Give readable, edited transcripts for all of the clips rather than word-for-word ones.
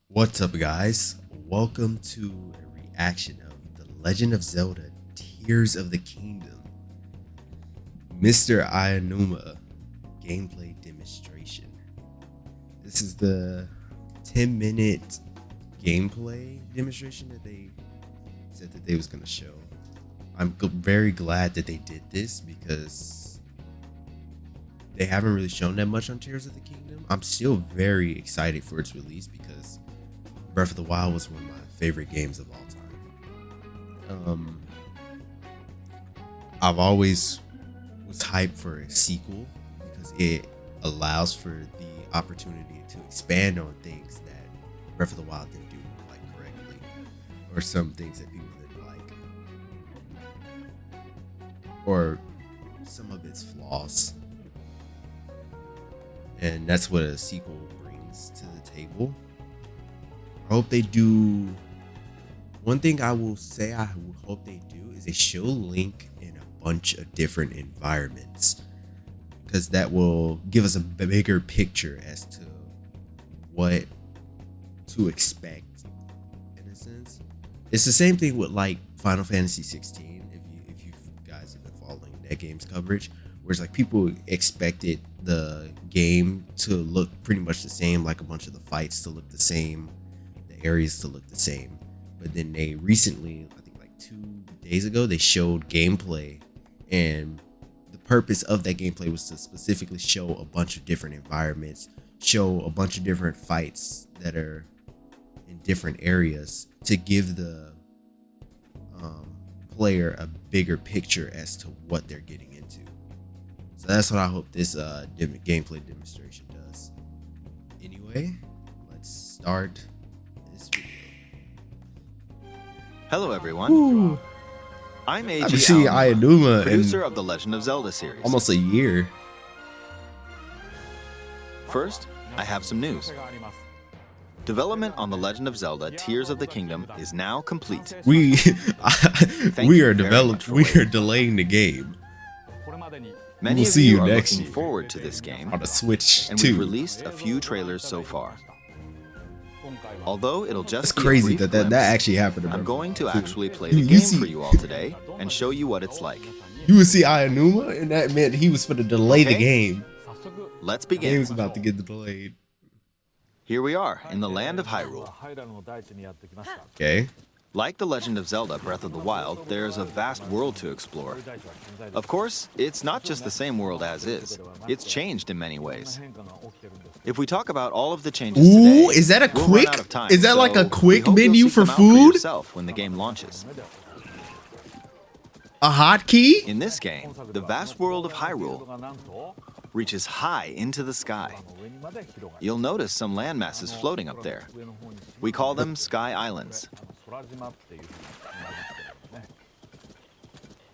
What's up, guys? Welcome to a reaction of The Legend of Zelda Tears of the Kingdom, Mr. Ayanuma gameplay demonstration. This is the 10-minute gameplay demonstration that they said that they was going to show. I'm very glad that they did this because they haven't really shown that much on Tears of the Kingdom. I'm still very excited for its release because Breath of the Wild was one of my favorite games of all time. I've always was hyped for a sequel because it allows for the opportunity to expand on things that Breath of the Wild didn't do like correctly, or some things that people didn't like, or some of its flaws. And that's what a sequel brings to the table. I hope they do. One thing I will say I hope they do is they show Link in a bunch of different environments, because that will give us a bigger picture as to what to expect. In a sense, it's the same thing with like Final Fantasy 16. If you guys have been following that game's coverage, where it's like people expected the game to look pretty much the same, like a bunch of the fights to look the same, areas to look the same. But then they recently, I think like 2 days ago, they showed gameplay, and the purpose of that gameplay was to specifically show a bunch of different environments, show a bunch of different fights that are in different areas, to give the player a bigger picture as to what they're getting into. So that's what I hope this gameplay demonstration does. Anyway, let's start this video. Hello, everyone. Ooh. I'm I've A.G. seen Ayanuma producer in of the Legend of Zelda series. almost a year. First, I have some news. Development on the Legend of Zelda Tears of the Kingdom is now complete. We you very much for we are waiting. delaying the game Many We'll of see you you are next looking year. forward to this game, on the Switch and we've too. released a few trailers so far. Although it'll just It's be a crazy brief that glimpse, actually happened. I'm going to actually play You- the you game see- for you all today and show you what it's like. You would see Ayanuma, and that meant he was for to delay the Okay. game. Let's The begin. game's about to get delayed. Here we are in the land of Hyrule. Okay. Like The Legend of Zelda Breath of the Wild, there's a vast world to explore. Of course, it's not just the same world as is. It's changed in many ways. If we talk about all of the changes today, Ooh, is that a we'll quick? run out of time, Is that like a so quick we hope you'll menu seek for them out food? yourself when the game launches. A hotkey? In this game, the vast world of Hyrule reaches high into the sky. You'll notice some landmasses floating up there. We call them Sky Islands.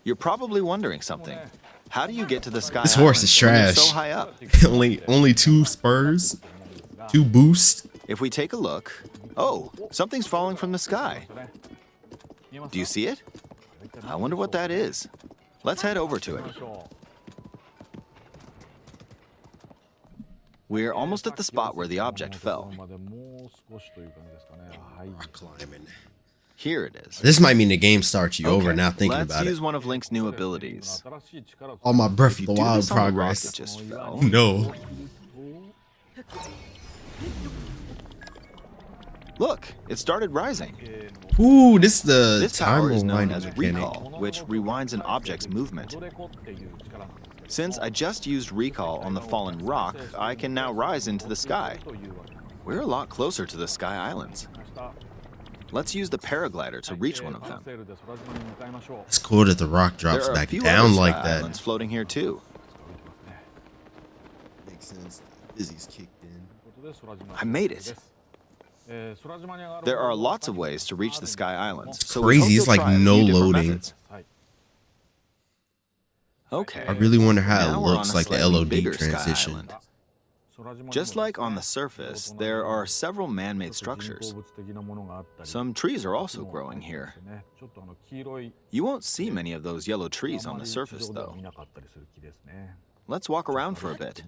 You're probably wondering something. How do you get to the Sky This horse is Islands when you're trash. so high up? only 2 spurs, 2 boosts. If we take a look, oh, something's falling from the sky. Do you see it? I wonder what that is. Let's head over to it. We're almost at the spot where the object fell. Rock climbing. Here it is. This might mean the game starts you over Okay, now thinking let's about use it. one of Link's new abilities. All my Breath If of you the do Wild this on the rock progress. that just fell, No. look, it started rising. Ooh, this is the This time power is known rewinding as mechanic. recall, which rewinds an object's movement. Since I just used recall on the fallen rock, I can now rise into the sky. We're a lot closer to the Sky Islands. Let's use the paraglider to reach one of them. It's cool that the rock drops There are a back few down other like Sky that. Islands floating here too. Makes sense. Physics kicked in. I made it. There are lots of ways to reach the Sky Islands. So we Crazy, hope it's you'll like try a no few different loading. methods. Okay. I really wonder how Now it we're on looks a like the slightly LOD bigger Sky transition. Island. Just like on the surface, there are several man-made structures. Some trees are also growing here. You won't see many of those yellow trees on the surface, though. Let's walk around for a bit.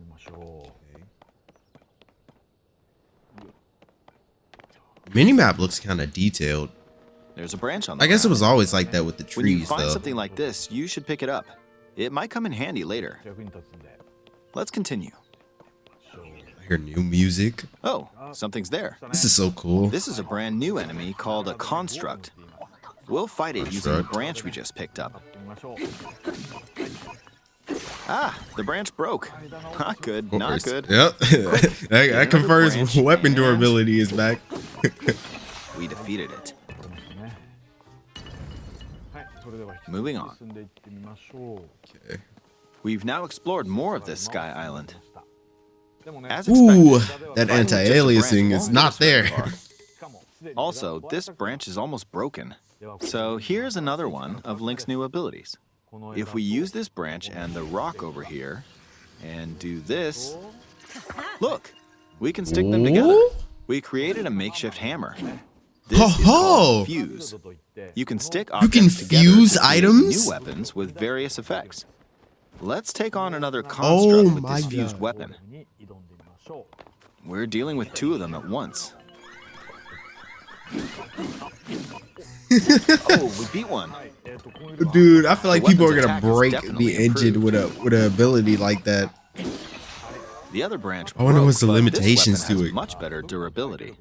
Minimap looks kind of detailed. There's a branch on the I guess it ground. was always like that with the trees, When you find though. something like this, you should pick it up. It might come in handy later. Let's continue. I hear new music. Oh, something's there. This is so cool. This is a brand new enemy called a construct. We'll fight it using the branch we just picked up. Ah, the branch broke. Not good, not good. Yep. that confirms branch weapon and- durability is back. We defeated it. Moving on. Okay. We've now explored more of this sky island. As Ooh, expected, that finding just a anti-aliasing branch is won't not get us very there. far. Also, this branch is almost broken. So here's another one of Link's new abilities. If we use this branch and the rock over here, and do this, look, we can stick them together. Ooh. We created a makeshift hammer. This is Ho-ho! called fuse. You can stick You can objects together fuse to create items? new weapons with various effects. Let's take on another construct with my this fused God. weapon. We're dealing with two of them at once. Oh, we beat one. Dude, I feel like The people are weapon's gonna attack is break definitely the engine with an ability like that. The other branch I wonder broke, what's the but this limitations weapon to has it. much better durability.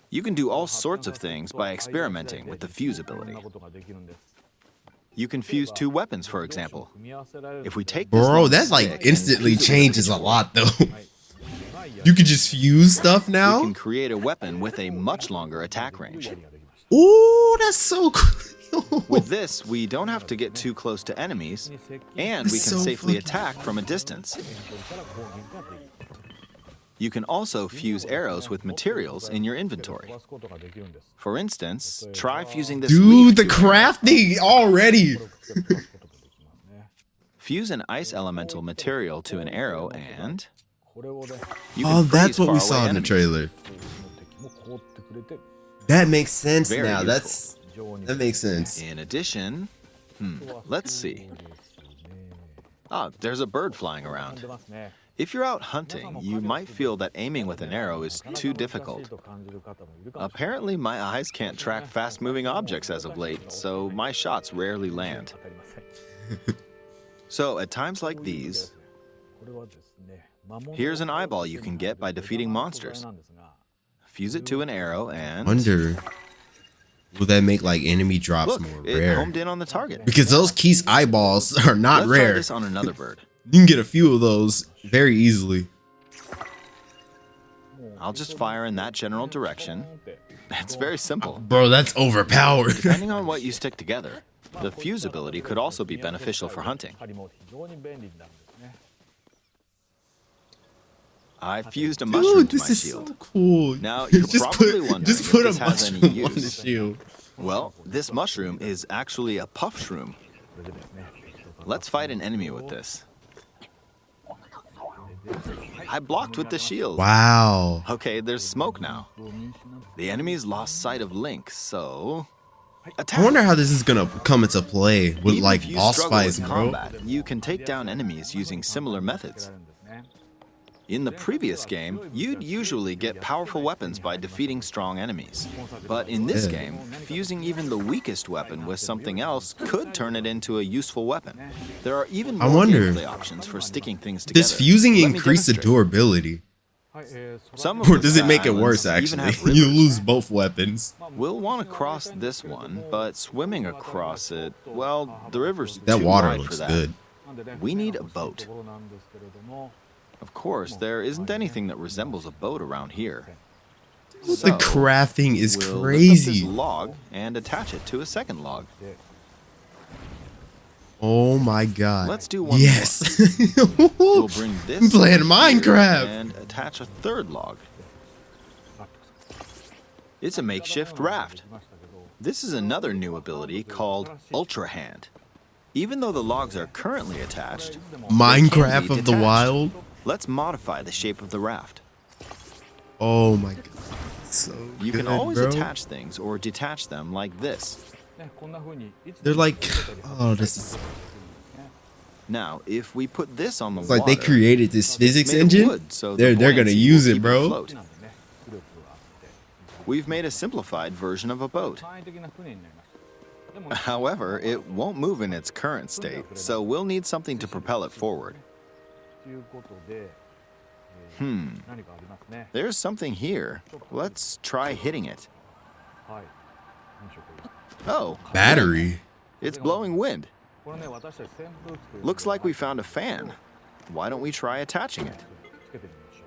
You can do all sorts of things by experimenting with the fuse ability. You can fuse two weapons, for example. If we take this Bro, long that stick like and instantly fuse it with a changes a pitchfork, lot though. You could just fuse stuff we now? can create a weapon with a much longer attack range. Ooh, that's so cool. With this, we don't have to get too close to enemies, and we can So safely fucking- attack from a distance. You can also fuse arrows with materials in your inventory. For instance, try fusing this leaf Dude, the to an arrow. crafting already. Fuse an ice elemental material to an arrow and you can Oh, that's freeze what we faraway saw in the enemies. trailer. That makes sense Very now. useful. That makes sense. In addition, let's see. Ah, there's a bird flying around. If you're out hunting, you might feel that aiming with an arrow is too difficult. Apparently, my eyes can't track fast-moving objects as of late, so my shots rarely land. So, at times like these, here's an eyeball you can get by defeating monsters. Fuse it to an arrow and... Wonder, will that make like enemy drops Look, more it rare? homed in on the target. Because those Keys eyeballs are not Let's try rare. this on another bird. You can get a few of those very easily. I'll just fire in that general direction. It's very simple. Bro, that's overpowered. Depending on what you stick together, the fuse ability could also be beneficial for hunting. I fused a mushroom Dude, to my this is shield. so cool. Now, you're probably wondering just if put this a has any mushroom on the use. shield. Well, this mushroom is actually a puff shroom. Let's fight an enemy with this. I blocked with the shield. Wow. Okay, there's smoke now. The enemy's lost sight of Link, so... Attack! I wonder how this is gonna come into play with Even like if you boss struggle fights, with bro. combat, you can take down enemies using similar methods. In the previous game, you'd usually get powerful weapons by defeating strong enemies. But in this Yeah. game, fusing even the weakest weapon with something else could turn it into a useful weapon. There are even I more wonder, gameplay options for sticking things together. Does fusing Let me increase the demonstrate. durability? Some of Or the does it make it islands worse even actually? have You rivers. lose both weapons. We'll want to cross this one, but swimming across it, well, the river's That too water wide looks for that. good. We need a boat. Of course, there isn't anything that resembles a boat around here. The crafting is we'll lift up crazy. this log and attach it to a second log. Oh my god. Let's do one yes. We'll bring this I'm playing over here Minecraft. and attach a third log. It's a makeshift raft. This is another new ability called Ultra Hand. Even though the logs are currently attached, they can Minecraft be of the detached. Wild. Let's modify the shape of the raft. Oh my god. So You can good, always bro. attach things or detach them like this. They're like, oh, this is Now, if we put this on the it's like they water, created this it's physics made of engine. wood, so the They're gonna buoyancy use will it, keep bro. afloat. we've made a simplified version of a boat. However, it won't move in its current state, so we'll need something to propel it forward. There's something here. Let's try hitting it. Oh, Battery. it's blowing wind. Looks like we found a fan. Why don't we try attaching it?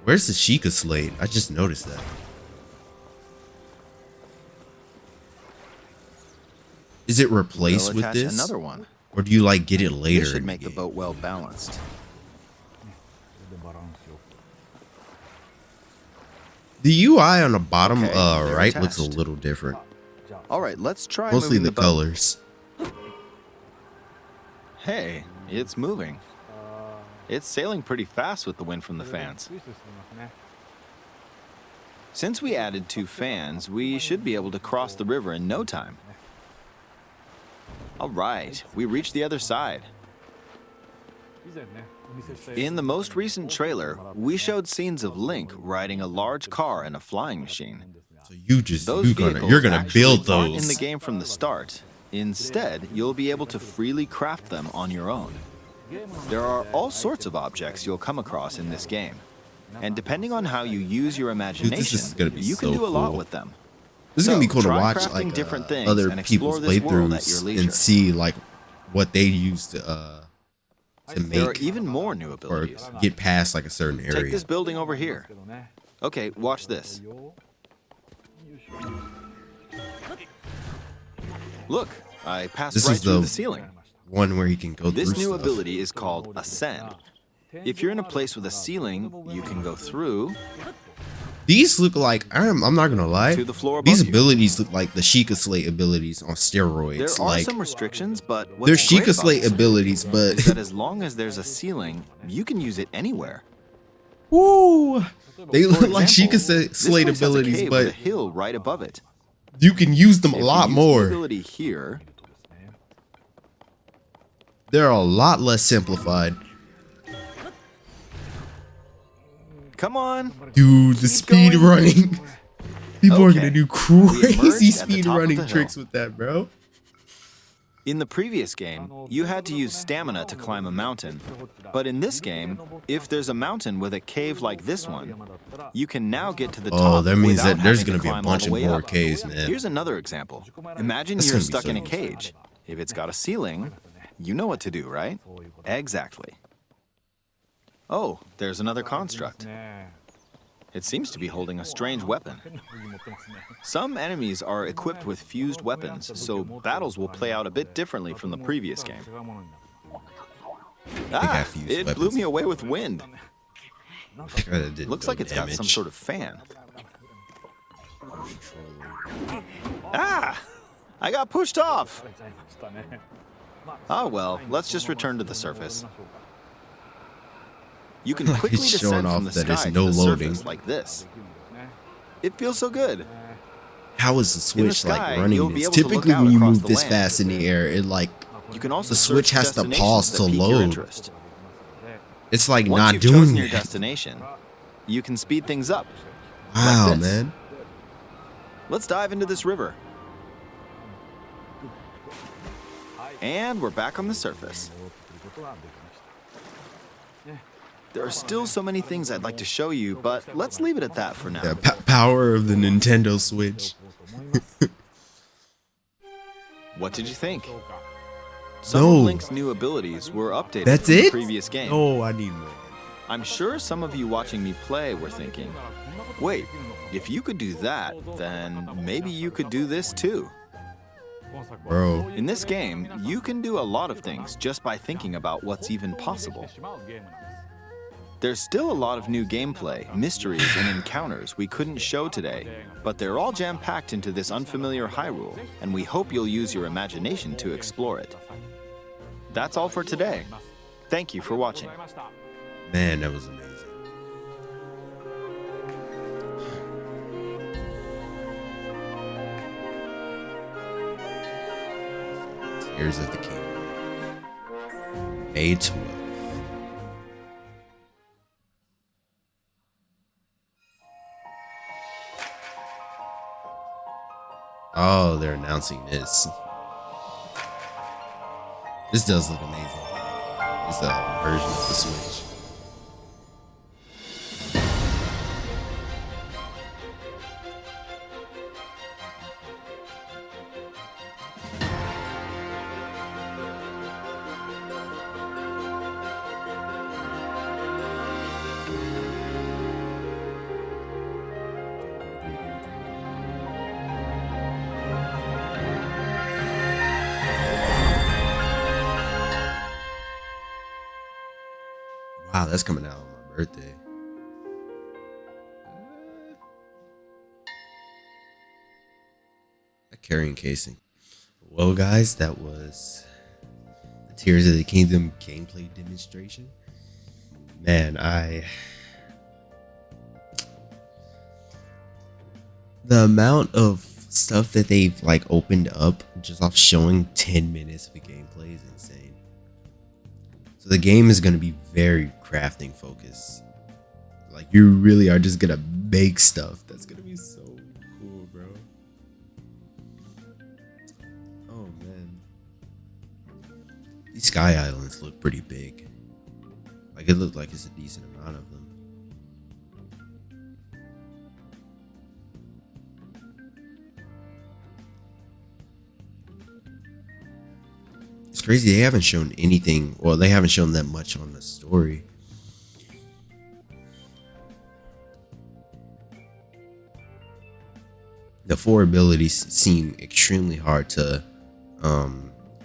Where's the Sheikah slate? I just noticed that. Is it replaced We'll with attach this? another one. Or do you like get it later? This should in make the game? boat well balanced. The UI on the bottom Okay, they're right looks a attached. little different. All right, let's try Mostly moving the the boat. colors. Hey, it's moving. It's sailing pretty fast with the wind from the fans. Since we added 2 fans, we should be able to cross the river in no time. All right, we reached the other side. In the most recent trailer, we showed scenes of Link riding a large car and a flying machine. So you just Those you're gonna vehicles build actually aren't those. in the game from the start. Instead, you'll be able to freely craft them on your own. There are all sorts of objects you'll come across in this game. And depending on how you use your imagination, is gonna be you can so do a lot cool. with them. This is gonna be cool to try watch, crafting like different things other and people's explore this world at playthroughs your leisure. and see like what they use to There are make even more new or abilities. get past like a certain Take area. this building over here. Okay, watch this. Look, I passed This right is through the the ceiling. one where he can go This through new stuff. ability is called Ascend. If you're in a place with a ceiling, you can go through These look like I'm not gonna lie. to the floor above These you. abilities look like the Sheikah Slate abilities on steroids. There are like some restrictions, but they're what's great Sheikah about Slate this abilities, but is that as long as there's a ceiling, you can use it anywhere. woo, they For look like example, Sheikah this Slate place has a abilities, cave with a but hill right above it. you can use them a If lot you use the more. ability here, They're a lot less simplified. come on. Dude, the Keep speed going. running. People are gonna Okay. do We crazy emerged at the speed top of running the hill. tricks with that, bro. In the previous game, you had to use stamina to climb a mountain. But in this game, if there's a mountain with a cave like this one, you can now get to the top. Oh, that means without that there's having gonna to be a climb all bunch the of way more up. caves, man. Here's another example. Imagine That's you're gonna be stuck so in a cool. cage. If it's got a ceiling, you know what to do, right? Exactly. Oh, there's another construct. It seems to be holding a strange weapon. Some enemies are equipped with fused weapons, so battles will play out a bit differently from the previous game. Ah, fused it blew weapons. me away with wind. Did Looks no like it's got some damage. sort of fan. Ah! I got pushed off! Ah well, let's just return to the surface. You can quickly It's descend showing from off the that it's sky no to the loading. surface like this. It feels so good. How is the In the switch like sky, running you'll be this? able to look Typically, out when you across move the this land. fast in the air, it like You can also the switch search has to destinations pause that to pique your load. interest. It's like Once not you've doing chosen your that. destination, you can speed things up. Wow, like this. man. Let's dive into this river. And we're back on the surface. There are still so many things I'd like to show you, but let's leave it at that for now. Yeah, power of the Nintendo Switch. What did you think? Some No. of Link's new abilities were updated That's from the it? previous game. Oh, I need more. I'm sure some of you watching me play were thinking, wait, if you could do that, then maybe you could do this too. Bro. In this game, you can do a lot of things just by thinking about what's even possible. There's still a lot of new gameplay, mysteries, and encounters we couldn't show today, but they're all jam-packed into this unfamiliar Hyrule, and we hope you'll use your imagination to explore it. That's all for today. Thank you for watching. Man, that was amazing. Tears of the Kingdom. May 12th. Oh, they're announcing this. This does look amazing. It's a version of the Switch. Wow, that's coming out on my birthday. A carrying casing. Well, guys, that was the Tears of the Kingdom gameplay demonstration. Man, the amount of stuff that they've like opened up just off showing 10 minutes of a gameplay is insane. So the game is going to be very crafting focused. Like you really are just gonna make stuff. That's gonna be so cool, bro. Oh man, these sky islands look pretty big. Like it looked like it's a decent amount of them. It's crazy. They haven't shown anything. Well, they haven't shown that much on the story. The four abilities seem extremely hard to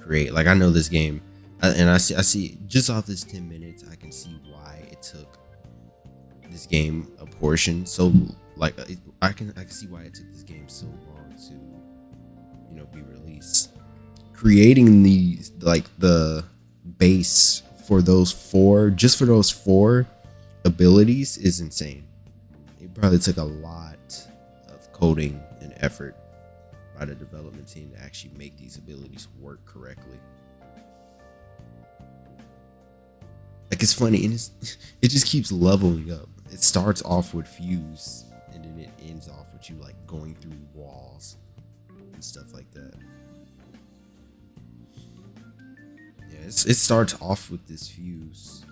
create. Like I know this game, and I see just off this 10 minutes, I can see why it took this game a portion. So like I can see why it took this game so long to be released. Creating these like the base for those four, just for those four abilities, is insane. It probably took a lot of coding and effort by the development team to actually make these abilities work correctly. Like it's funny, and it just keeps leveling up. It starts off with fuse, and then it ends off with you like going through walls and stuff like that. Yeah, it starts off with this fuse.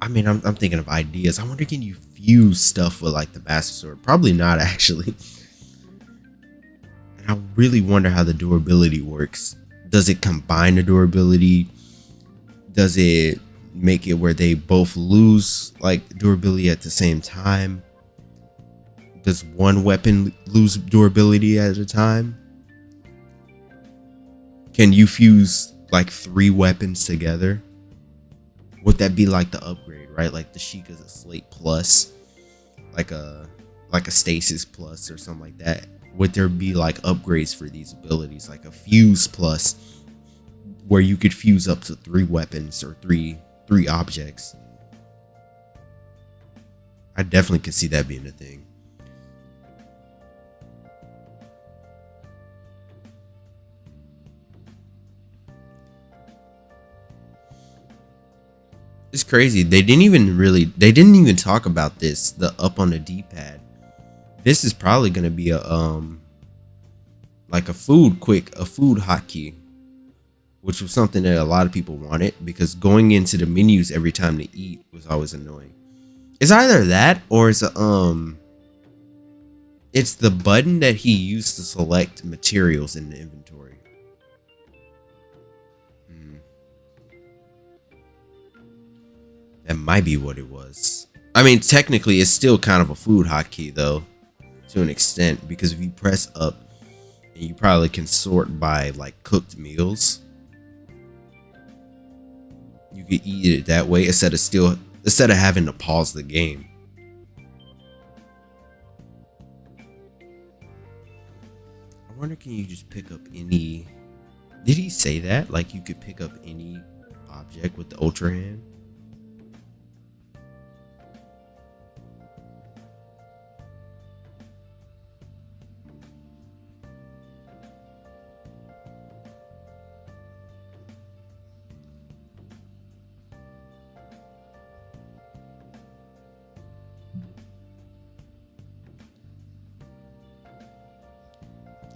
I mean, I'm thinking of ideas. I wonder, can you fuse stuff with like the Master Sword? Probably not, actually. And I really wonder how the durability works. Does it combine the durability? Does it make it where they both lose like durability at the same time? Does one weapon lose durability at a time? Can you fuse like 3 weapons together? Would that be like the upgrade, right? Like the Sheikah's a Slate Plus, like a Stasis Plus or something like that. Would there be like upgrades for these abilities, like a Fuse Plus, where you could fuse up to 3 weapons or three objects? I definitely could see that being a thing. It's crazy. They didn't even talk about this, the up on the D-pad. This is probably going to be a like a food hotkey, which was something that a lot of people wanted, because going into the menus every time to eat was always annoying. It's either that or it's the button that he used to select materials in the inventory. That might be what it was. I mean, technically, it's still kind of a food hotkey, though, to an extent, because if you press up, and you probably can sort by like cooked meals, you could eat it that way instead of having to pause the game. I wonder, can you just pick up any? Did he say that? Like you could pick up any object with the Ultra Hand?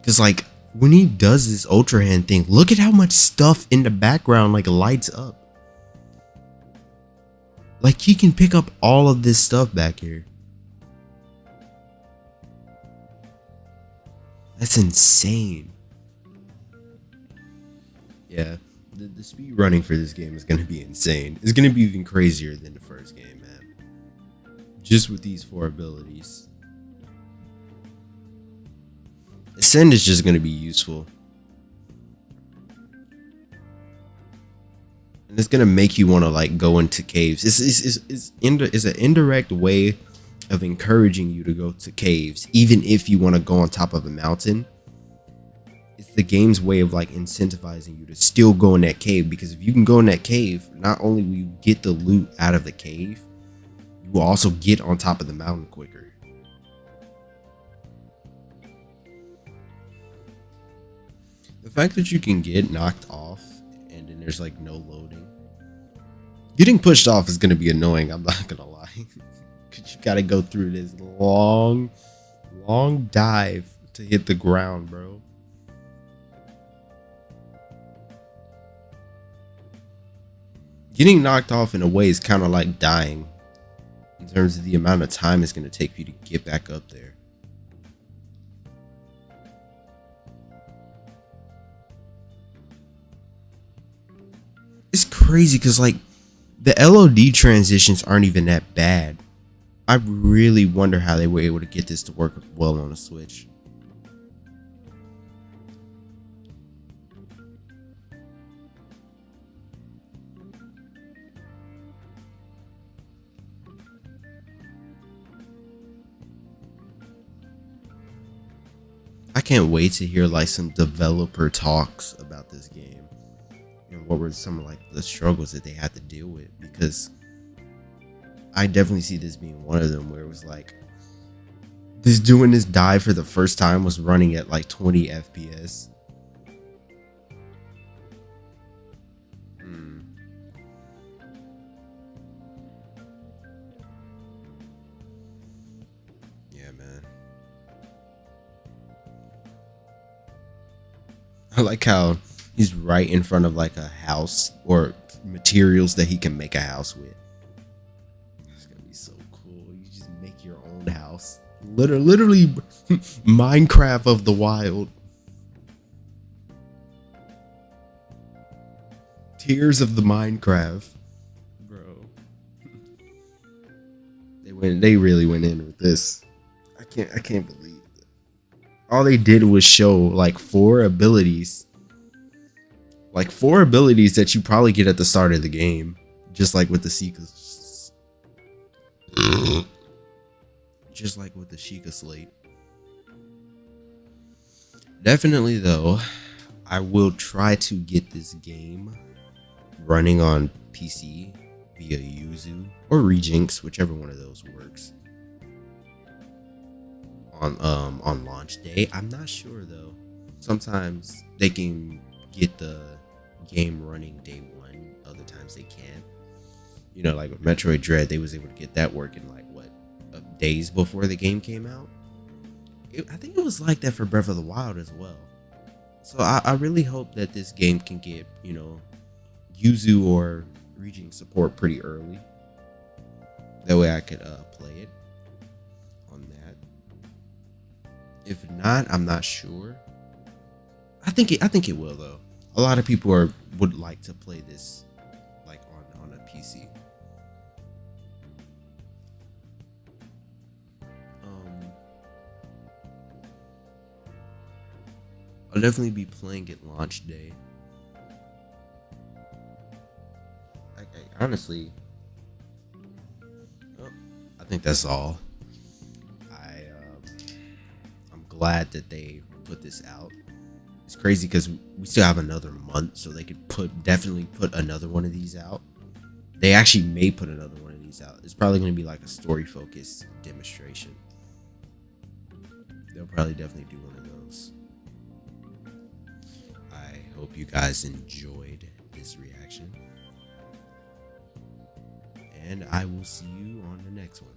Because like when he does this ultra hand thing, look at how much stuff in the background like lights up. Like he can pick up all of this stuff back here. That's insane. Yeah, the speed running for this game is going to be insane. It's going to be even crazier than the first game, man. Just with these 4 abilities. Ascend is just going to be useful. And it's going to make you want to like go into caves. It's an indirect way of encouraging you to go to caves, even if you want to go on top of a mountain. It's the game's way of like incentivizing you to still go in that cave, because if you can go in that cave, not only will you get the loot out of the cave, you will also get on top of the mountain quicker. The fact that you can get knocked off and then there's like no loading. Getting pushed off is going to be annoying, I'm not going to lie. Because you got to go through this long dive to hit the ground, bro. Getting knocked off in a way is kind of like dying in terms of the amount of time it's going to take for you to get back up there. It's crazy because like the LOD transitions aren't even that bad. I really wonder how they were able to get this to work well on a Switch. I can't wait to hear like some developer talks about this game and what were some of like the struggles that they had to deal with, because I definitely see this being one of them where it was like this doing this dive for the first time was running at like 20 FPS. Yeah, man. I like how he's right in front of like a house or materials that he can make a house with. It's gonna be so cool. You just make your own house. Literally Minecraft of the wild. Tears of the Minecraft. Bro. They really went in with this. I can't believe it. All they did was show like 4 abilities. Like 4 abilities that you probably get at the start of the game. Just like with the Sheikah. Just like with the Sheikah Slate. Definitely though, I will try to get this game running on PC via Yuzu or Rejinx, whichever one of those works. On launch day. I'm not sure though. Sometimes they can get the game running day 1, other times they can't. You know, like with Metroid Dread, they was able to get that working like what, days before the game came out. I think it was like that for Breath of the Wild as well. So I really hope that this game can get, you know, Yuzu or Rejinx support pretty early. That way I could play it on that. If not, I'm not sure. I think it will though. A lot of people would like to play this like on a PC. I'll definitely be playing it launch day. I honestly, I think that's all. I'm glad that they put this out. It's crazy because we still have another month, so they could definitely put another one of these out. They actually may put another one of these out. It's probably going to be like a story focused demonstration. They'll probably definitely do one of those. I hope you guys enjoyed this reaction, and I will see you on the next one.